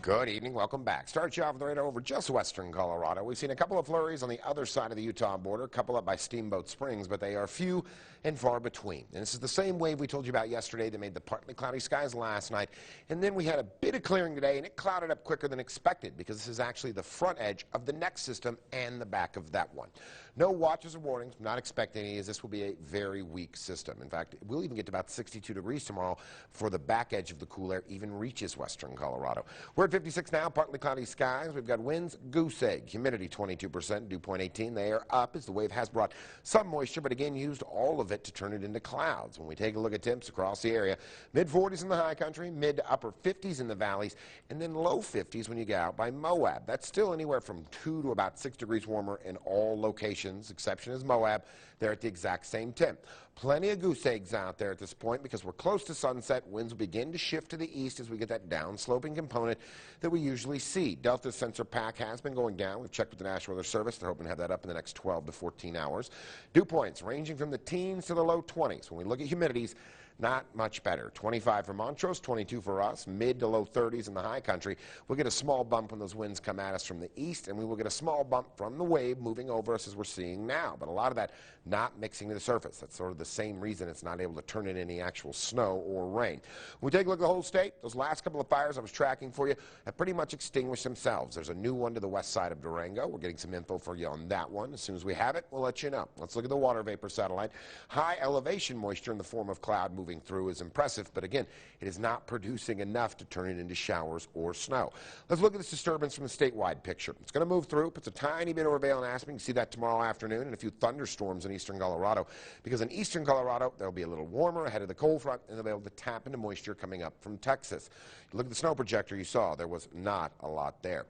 Good evening. Welcome back. Start you off with the radar over just western Colorado. We've seen a couple of flurries on the other side of the Utah border, a couple up by Steamboat Springs, but they are few and far between. And this is the same wave we told you about yesterday that made the partly cloudy skies last night. And then we had a bit of clearing today, and it clouded up quicker than expected because this is actually the front edge of the next system and the back of that one. No watches or warnings. Not expecting any, as this will be a very weak system. In fact, we'll even get to about 62 degrees tomorrow before the back edge of the cool air even reaches western Colorado. We're at 56 now, partly cloudy skies. We've got winds, goose egg, humidity 22%, dew point 18. They are up as the wave has brought some moisture, but again used all of it to turn it into clouds. When we take a look at temps across the area, mid-40s in the high country, mid to upper 50s in the valleys, and then low 50s when you get out by Moab. That's still anywhere from 2 to about 6 degrees warmer in all locations. Exception is Moab. They're at the exact same temp. Plenty of goose eggs out there at this point because we're close to sunset. Winds will begin to shift to the east as we get that downsloping component that we usually see. Delta sensor pack has been going down. We've checked with the National Weather Service. They're hoping to have that up in the next 12 to 14 hours. Dew points ranging from the teens to the low 20s. When we look at humidities, not much better. 25 for Montrose, 22 for us, mid to low 30s in the high country. We'll get a small bump when those winds come at us from the east, and we will get a small bump from the wave moving over us as we're seeing now. But a lot of that not mixing to the surface. That's sort of the same reason it's not able to turn into any actual snow or rain. When we take a look at the whole state, those last couple of fires I was tracking for you have pretty much extinguished themselves. There's a new one to the west side of Durango. We're getting some info for you on that one. As soon as we have it, we'll let you know. Let's look at the water vapor satellite. High elevation moisture in the form of cloud moving through is impressive, but again, it is not producing enough to turn it into showers or snow. Let's look at this disturbance from the statewide picture. It's going to move through, puts a tiny bit over Vail and Aspen. You can see that tomorrow afternoon, and a few thunderstorms in eastern Colorado, because in eastern Colorado, they'll be a little warmer ahead of the cold front, and they'll be able to tap into moisture coming up from Texas. You look at the snow projector you saw, there was not a lot there.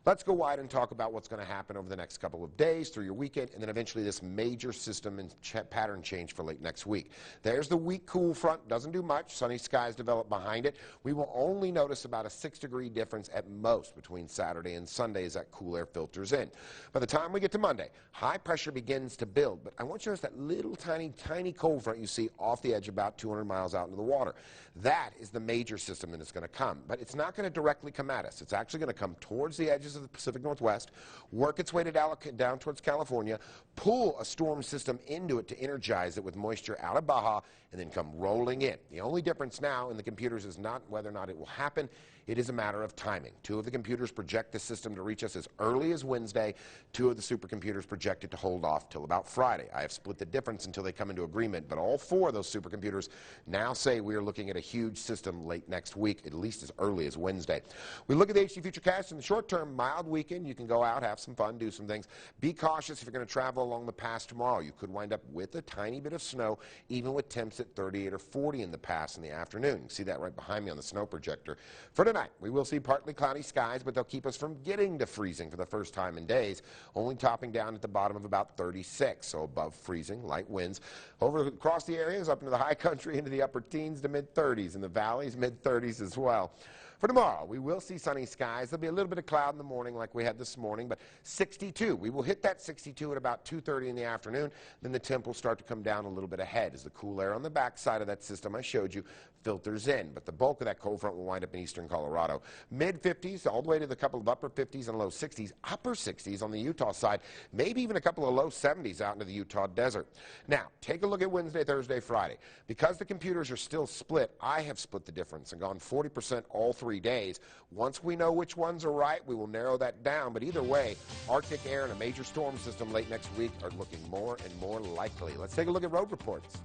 Let's go wide and talk about what's going to happen over the next couple of days through your weekend, and then eventually this major system and pattern change for late next week. There's the weak cool front. Doesn't do much. Sunny skies develop behind it. We will only notice about a 6-degree difference at most between Saturday and Sunday as that cool air filters in. By the time we get to Monday, high pressure begins to build, but I want you to notice that little tiny cold front you see off the edge about 200 miles out into the water. That is the major system that is going to come, but it's not going to directly come at us. It's actually going to come towards the edges of the Pacific Northwest, work its way down towards California, pull a storm system into it to energize it with moisture out of Baja, and then come rolling in. The only difference now in the computers is not whether or not it will happen. It is a matter of timing. 2 of the computers project the system to reach us as early as Wednesday. 2 of the supercomputers project it to hold off till about Friday. I have split the difference until they come into agreement, but all 4 of those supercomputers now say we are looking at a huge system late next week, at least as early as Wednesday. We look at the HD Futurecast in the short term, mild weekend. You can go out, have some fun, do some things. Be cautious if you're going to travel along the pass tomorrow. You could wind up with a tiny bit of snow, even with temps at 38 or 40 in the pass in the afternoon. You can see that right behind me on the snow projector. For tonight, we will see partly cloudy skies, but they'll keep us from getting to freezing for the first time in days, only topping down at the bottom of about 36, so above freezing, light winds. Over across the areas, up into the high country, into the upper teens to mid-30s, in the valleys, mid-30s as well. For tomorrow, we will see sunny skies. There'll be a little bit of cloud in the morning like we had this morning, but 62. We will hit that 62 at about 2:30 in the afternoon. Then the temp will start to come down a little bit ahead as the cool air on the back side of that system I showed you filters in. But the bulk of that cold front will wind up in eastern Colorado. Mid-50s all the way to the couple of upper 50s and low 60s. Upper 60s on the Utah side, maybe even a couple of low 70s out into the Utah desert. Now, take a look at Wednesday, Thursday, Friday. Because the computers are still split, I have split the difference and gone 40% all 3 days. Once we know which ones are right, we will narrow that down. But either way, Arctic air and a major storm system late next week are looking more and more likely. Let's take a look at road reports.